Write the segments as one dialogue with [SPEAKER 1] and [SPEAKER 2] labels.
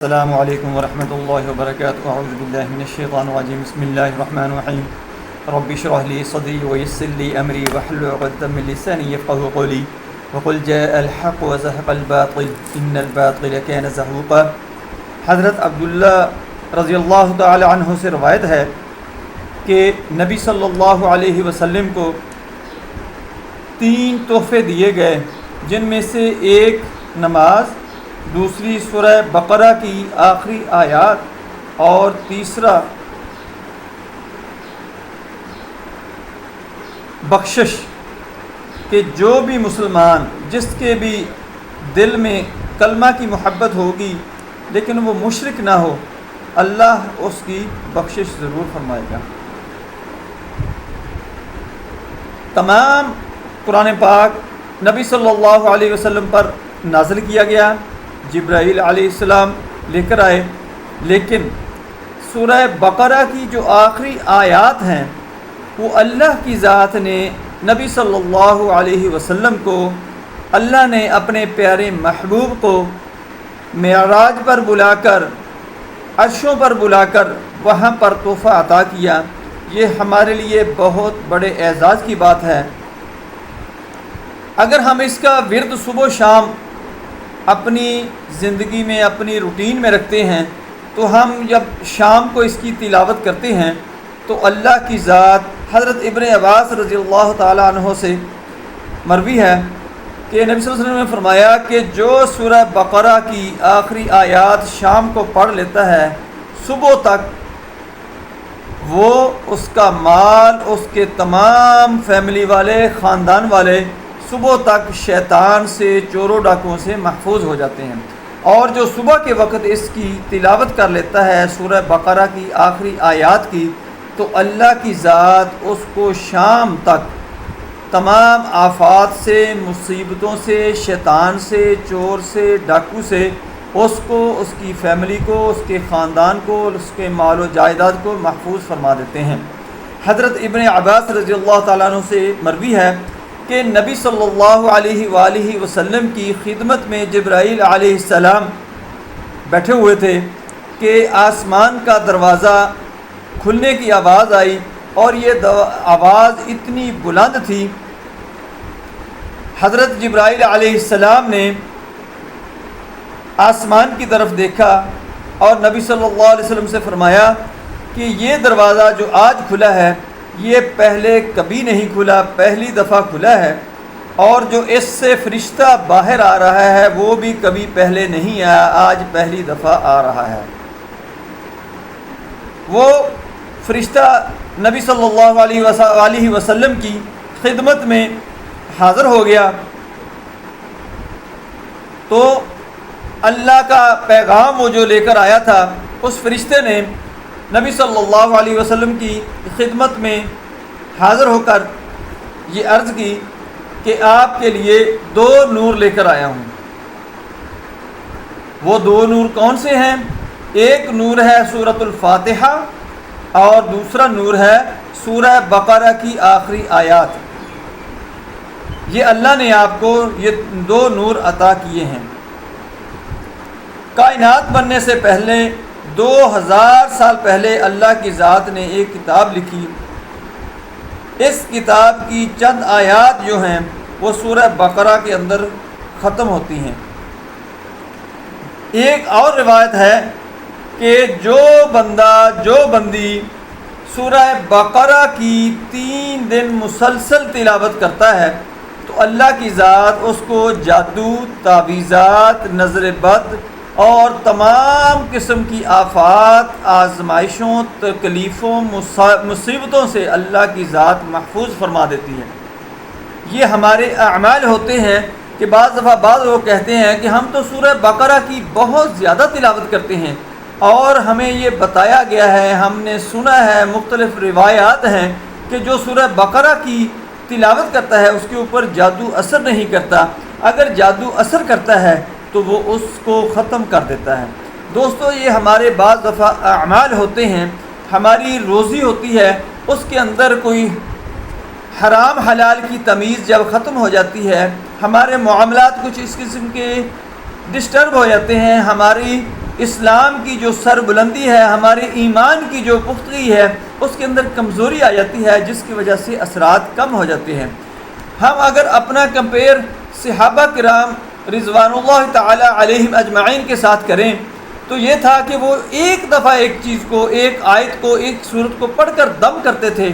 [SPEAKER 1] السلام علیکم ورحمۃ اللہ وبرکاتہ اعوذ باللہ من الشیطان الرجیم بسم اللہ الرحمن الرحیم رب اشرح لي صدری ویسر لي امری واحلل عقدۃ من لسانی یفقهوا قولی وقل جاء الحق وزهق الباطل ان الباطل كان زهوقا۔ حضرت عبداللہ رضی اللہ تعالی عنہ سے روایت ہے کہ نبی صلی اللہ علیہ وسلم کو 3 تحفے دیے گئے، جن میں سے ایک نماز، دوسری سورہ بقرہ کی آخری آیات اور تیسرا بخشش، کہ جو بھی مسلمان جس کے بھی دل میں کلمہ کی محبت ہوگی لیکن وہ مشرک نہ ہو، اللہ اس کی بخشش ضرور فرمائے گا۔ تمام قرآن پاک نبی صلی اللہ علیہ وسلم پر نازل کیا گیا، جبرائیل علیہ السلام لے کر آئے، لیکن سورہ بقرہ کی جو آخری آیات ہیں وہ اللہ کی ذات نے نبی صلی اللہ علیہ وسلم کو، اللہ نے اپنے پیارے محبوب کو معراج پر بلا کر، عرشوں پر بلا کر وہاں پر تحفہ عطا کیا۔ یہ ہمارے لیے بہت بڑے اعزاز کی بات ہے۔ اگر ہم اس کا ورد صبح و شام اپنی زندگی میں، اپنی روٹین میں رکھتے ہیں، تو ہم جب شام کو اس کی تلاوت کرتے ہیں تو اللہ کی ذات، حضرت ابن عباس رضی اللہ تعالیٰ عنہ سے مروی ہے کہ نبی صلی اللہ علیہ وسلم نے فرمایا کہ جو سورہ بقرہ کی آخری آیات شام کو پڑھ لیتا ہے، صبح تک وہ اس کا مال، اس کے تمام فیملی والے، خاندان والے صبح تک شیطان سے، چوروں ڈاکوؤں سے محفوظ ہو جاتے ہیں۔ اور جو صبح کے وقت اس کی تلاوت کر لیتا ہے سورہ بقرہ کی آخری آیات کی، تو اللہ کی ذات اس کو شام تک تمام آفات سے، مصیبتوں سے، شیطان سے، چور سے، ڈاکو سے اس کو، اس کی فیملی کو، اس کے خاندان کو، اس کے مال و جائیداد کو محفوظ فرما دیتے ہیں۔ حضرت ابن عباس رضی اللہ تعالیٰ عنہ سے مروی ہے کہ نبی صلی اللہ علیہ وآلہ وسلم کی خدمت میں جبرائیل علیہ السلام بیٹھے ہوئے تھے کہ آسمان کا دروازہ کھلنے کی آواز آئی، اور یہ آواز اتنی بلند تھی، حضرت جبرائیل علیہ السلام نے آسمان کی طرف دیکھا اور نبی صلی اللہ علیہ وسلم سے فرمایا کہ یہ دروازہ جو آج کھلا ہے یہ پہلے کبھی نہیں کھلا، پہلی دفعہ کھلا ہے، اور جو اس سے فرشتہ باہر آ رہا ہے وہ بھی کبھی پہلے نہیں آیا، آج پہلی دفعہ آ رہا ہے۔ وہ فرشتہ نبی صلی اللہ علیہ وسلم کی خدمت میں حاضر ہو گیا، تو اللہ کا پیغام وہ جو لے کر آیا تھا، اس فرشتے نے نبی صلی اللہ علیہ وسلم کی خدمت میں حاضر ہو کر یہ عرض کی کہ آپ کے لیے 2 نور لے کر آیا ہوں۔ وہ 2 نور کون سے ہیں؟ ایک نور ہے سورۃ الفاتحہ اور دوسرا نور ہے سورہ بقرہ کی آخری آیات۔ یہ اللہ نے آپ کو یہ 2 نور عطا کیے ہیں۔ کائنات بننے سے پہلے 2000 سال پہلے اللہ کی ذات نے ایک کتاب لکھی۔ اس کتاب کی چند آیات جو ہیں وہ سورہ بقرہ کے اندر ختم ہوتی ہیں۔ ایک اور روایت ہے کہ جو بندہ، جو بندی سورہ بقرہ کی 3 دن مسلسل تلاوت کرتا ہے تو اللہ کی ذات اس کو جادو، تعویذات، نظر بد اور تمام قسم کی آفات، آزمائشوں، تکلیفوں، مصیبتوں سے اللہ کی ذات محفوظ فرما دیتی ہے۔ یہ ہمارے اعمال ہوتے ہیں کہ بعض دفعہ بعض لوگ کہتے ہیں کہ ہم تو سورہ بقرہ کی بہت زیادہ تلاوت کرتے ہیں، اور ہمیں یہ بتایا گیا ہے، ہم نے سنا ہے، مختلف روایات ہیں کہ جو سورہ بقرہ کی تلاوت کرتا ہے اس کے اوپر جادو اثر نہیں کرتا، اگر جادو اثر کرتا ہے تو وہ اس کو ختم کر دیتا ہے۔ دوستو، یہ ہمارے بعض دفعہ اعمال ہوتے ہیں، ہماری روزی ہوتی ہے، اس کے اندر کوئی حرام حلال کی تمیز جب ختم ہو جاتی ہے، ہمارے معاملات کچھ اس قسم کے ڈسٹرب ہو جاتے ہیں، ہماری इस्लाम की जो सरबुलंदी है, हमारे ईमान की जो पुख्तगी है, उसके अंदर कमज़ोरी आ जाती है, जिसकी वजह से असरात कम हो जाते हैं। हम अगर अपना कंपेयर सहाबा किराम रिज़वानुल्लाह ताला अलैहिम अजमाइन के साथ करें तो ये था कि वो एक दफ़ा एक चीज़ को, एक आयत को, एक सूरत को पढ़कर दम करते थे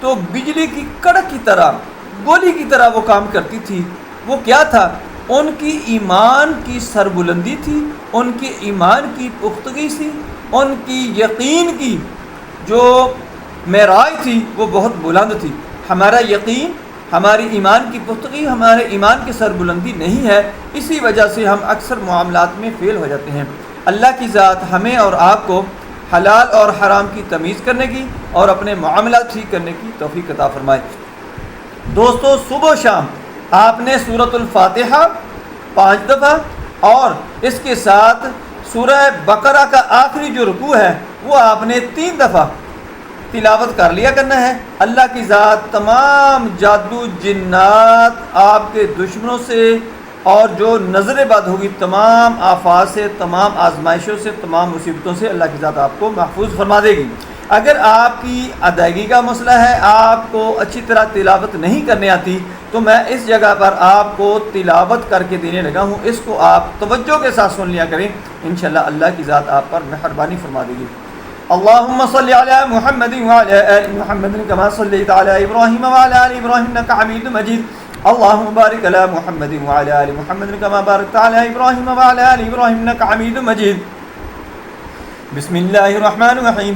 [SPEAKER 1] तो बिजली की कड़क की तरह, गोली की तरह वो काम करती थी। वो क्या था? उनकी ईमान की सरबुलंदी थी, उनकी ईमान की पुख्तगी थी, उनकी यकीन की जो मेराज थी वो बहुत बुलंद थी। हमारा यकीन, हमारी ईमान की पुख्तगी, हमारे ईमान की सरबुलंदी नहीं है, इसी वजह से हम अक्सर मामलात में फ़ेल हो जाते हैं। अल्लाह की ज़ात हमें और आपको हलाल और हराम की तमीज़ करने की और अपने मामलात ठीक करने की तौफीक अता फरमाए। दोस्तों, सुबह शाम आपने सूरतुल फातिहा 5 दफ़ा और इसके साथ सूरह बकरा का आखिरी जो रुकू है वो आपने 3 दफ़ा तिलावत कर लिया करना है। अल्लाह की ज़ात तमाम जादू जिन्नात, आपके दुश्मनों से और जो नज़र बद होगी, तमाम आफात से, तमाम आजमाइशों से, तमाम मुसीबतों से अल्लाह की ज़ात आपको महफूज फरमा देगी। अगर आपकी अदायगी का मसला है, आपको अच्छी तरह तिलावत नहीं करने आती, तो मैं इस जगह पर आपको तिलावत करके देने लगा हूँ, इसको आप तवज्जो के साथ सुन लिया करें। इंशाअल्लाह अल्लाह की ज़ात आप पर मेहरबानी फरमा देगी। अल्लाहुम्मा सल्लि अला मुहम्मदिन व अला आलि मुहम्मदिन कमा सल्लैता अला इब्राहीम व अला आलि इब्राहीम इन्नका हमीदुम मजीद। अल्लाहुम्मा बारिक अला मुहम्मदिन व अला आलि मुहम्मदिन कमा बारकता अला इब्राहीम व अला आलि इब्राहीम इन्नका हमीदुम मजीद। बिस्मिल्लाहिर रहमानिर रहीम।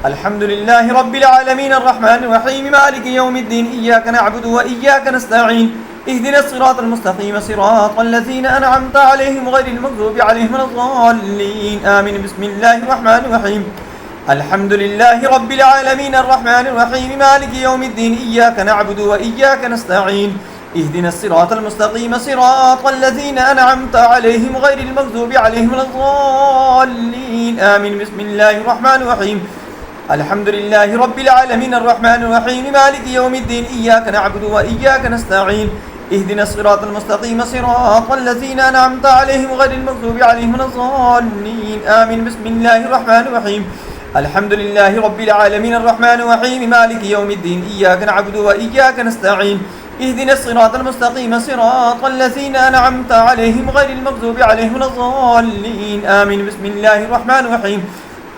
[SPEAKER 1] अल्हम्दुलिल्लाहि रब्बिल आलमीन अर्रहमानिर रहीम मालिकि यौमिद्दीन इय्याका नअबुदु व इय्याका नस्तईन इहदिनस सिरातल मुस्तक़ीम सिरातल लज़ीना अनअमता अलैहिम गैरिल मग़ज़ूबि अलैहिम वलद्दाल्लीन आमीन। बिस्मिल्लाहिर रहमानिर रहीम। अल्हम्दुलिल्लाहि रब्बिल आलमीन अर्रहमानिर रहीम मालिकि यौमिद्दीन इय्याका नअबुदु व इय्याका नस्तईन इहदिनस सिरातल मुस्तक़ीम सिरातल लज़ीना अनअमता अलैहिम गैरिल मग़ज़ूबि अलैहिम वलद्दाल्लीन आमीन। बिस्मिल्लाहिर रहमानिर रहीम। अल्हम्दुलिल्लाहि रब्बिल आलमीन अर्रहमानिर रहीम मालिकि यौमिद्दीन इय्याका नअबुदु व इय्याका नस्तईन इहदिनस सिरातल मुस्तक़ीम सिरातल लज़ीना अनअमता अलैहिम गैरिल मग़ज़ूबि अलैहिम वलद्दाल्लीन आमीन। बिस्मिल्लाहिर रहमानिर रहीम। अल्हम्दुलिल्लाहि रब्बिल आलमीन अर्रहमानिर रहीम मालिकि यौमिद्दीन इय्याका नअबुदु व इय्याका नस्तईन इहदिनस सिरातल मुस्तक़ीम सिरातल लज़ीना अनअमता अलैहिम गैरिल मग़ज़ूबि अलैहिम वलद्दाल्लीन आमीन। बिस्मिल्लाहिर रहमानिर रहीम।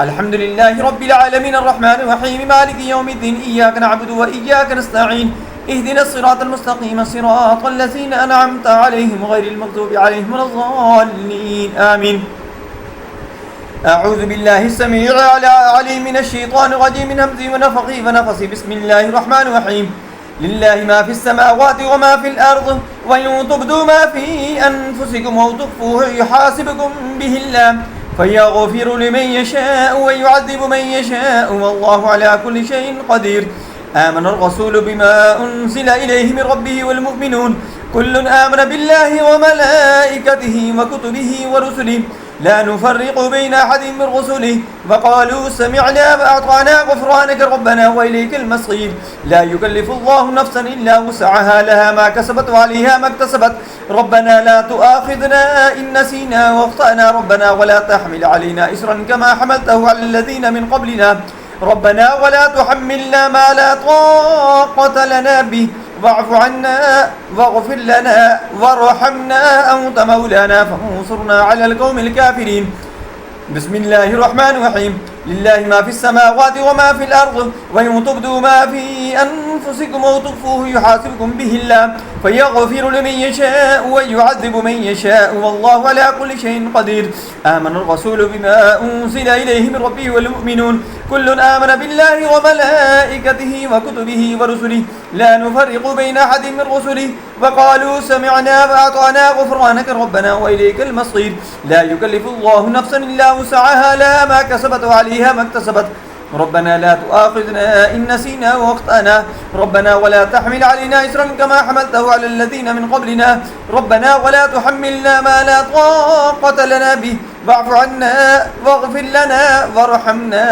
[SPEAKER 1] अल्हम्दुलिल्लाहि रब्बिल आलमीन अर्रहमानिर रहीम मालिकि यौमिद्दीन इय्याका नअबुदु व इय्याका नस्तईन इहदिनस सिरातल मुस्तक़ीम सिरातल लज़ीना अनअमता अलैहिम गैरिल मग़ज़ूबि अलैहिम वलद्दाल्लीन आमीन। अऊज़ु बिल्लाहि समीउल अलीम मिनश शैतानिर रजीम मिन हमज़िहि व नफ़ख़िहि व नफ़सिहि। बिस्मिल्लाहिर रहमानिर रहीम। लिल्लाहि मा फ़िस समावाति व मा फ़िल अर्ज़ व इन तुब्दू मा फ़ी अनफ़ुसिकुम औ तुख़्फ़ूहु युहासिबकुम बिहिल्लाह फ़यग़फ़िरु लिमन यशाअु व युअज़्ज़िबु मन यशाअु वल्लाहु अला कुल्लि शैइन क़दीर। आमनर रसूलु बिमा उन्ज़िला इलैहि मिन रब्बिहि वल मुअ्मिनून कुल्लुन आमन बिल्लाहि व मलाइकतिहि व कुतुबिहि व रुसुलिहि ला नुफ़र्रिक़ु बैन अहदिन मिन रुसुलिहि व क़ालू समिअना व अतअना ग़ुफ़रानक रब्बना व इलैकल मसीर। ला युकल्लिफ़ुल्लाहु नफ़्सन इल्ला वुसअहा लहा मा कसबत व अलैहा मा इक्तसबत रब्बना ला तुआख़िज़ना इन नसीना व अख़्तअना रब्बना व ला तहमिल अलैना इसरन कमा हमलतहु अलल लज़ीना मिन क़ब्लिना रब्बना व ला तुहम्मिलना मा ला ताक़त लना बिहि वाअफ़ु अन्ना वग़फ़िर लना वरहमना अंत मौलाना फंसुरना अलल क़ौमिल काफ़िरीन। बिस्मिल्लाहिर रहमानिर रहीम। लिल्लाहि मा फ़िस समावाति व मा फ़िल अर्ज़ व इन तुब्दू मा फ़ी अनफ़ुसिकुम औ तुख़्फ़ूहु युहासिबकुम बिहिल्लाह फ़यग़फ़िरु लिमन यशाअु व युअज़्ज़िबु मन यशाअु वल्लाहु अला कुल्लि शैइन क़दीर। आमनर रसूलु बिमा उन्ज़िला इलैहि मिन रब्बिहि वल मुअ्मिनून कुल्लुन आमन बिल्लाहि व मलाइकतिहि व कुतुबिहि व रुसुलिहि ला नुफ़र्रिक़ु बैन अहदिन मिन रुसुलिहि व क़ालू समिअना व अतअना ग़ुफ़रानक रब्बना व इलैकल मसीर। ला युकल्लिफ़ुल्लाहु नफ़्सन इल्ला वुसअहा लहा मा कसबत व अलैहा मा इक्तसबत रब्बना ला तुआख़िज़ना इन नसीना व अख़्तअना रब्बना व ला तहमिल अलैना इसरन कमा हमलतहु अलल लज़ीना मिन क़ब्लिना रब्बना व ला तुहम्मिलना मा ला ताक़त लना बिहि वाअफ़ु अन्ना वग़फ़िर लना वरहमना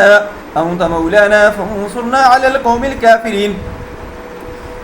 [SPEAKER 1] अंत मौलाना फंसुरना अलल क़ौमिल काफ़िरीन।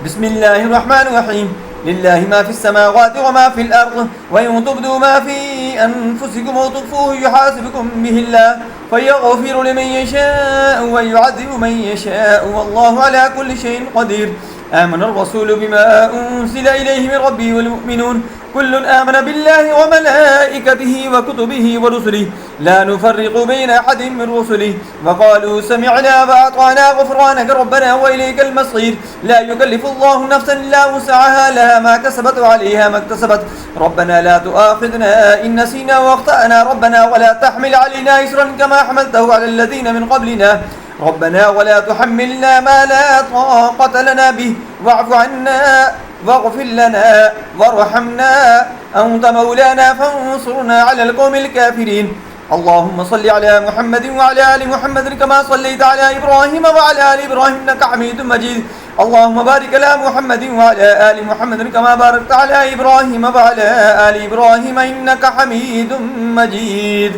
[SPEAKER 1] बिस्मिल्लाहिर रहमानिर रहीम। لله ما في السماوات وما في الأرض وإن تبدوا ما في أنفسكم أو تخفوه يحاسبكم به الله فيغفر لمن يشاء ويعذب من يشاء والله على كل شيء قدير. آمن الرسول بما أنزل إليه من ربه والمؤمنون كل آمن بالله وملائكته وكتبه ورسله لا نفرق بين أحد من رسله وقالوا سمعنا وأطعنا غفرانك ربنا وإليك المصير. لا يكلف الله نفسا إلا وسعها لها ما كسبت وعليها ما اكتسبت ربنا لا تؤاخذنا إن نسينا وأخطأنا ربنا ولا تحمل علينا إسرا كما حملته على الذين من قبلنا ربنا ولا تحملنا ما لا طاقة لنا به واعف عنا واغفر لنا وارحمنا أنت مولانا فانصرنا على القوم الكافرين. اللهم صل على محمد وعلى آل محمد كما صليت على إبراهيم وعلى آل إبراهيم إنك حميد مجيد. اللهم بارك على محمد وعلى آل محمد كما باركت على إبراهيم وعلى آل إبراهيم إنك حميد مجيد.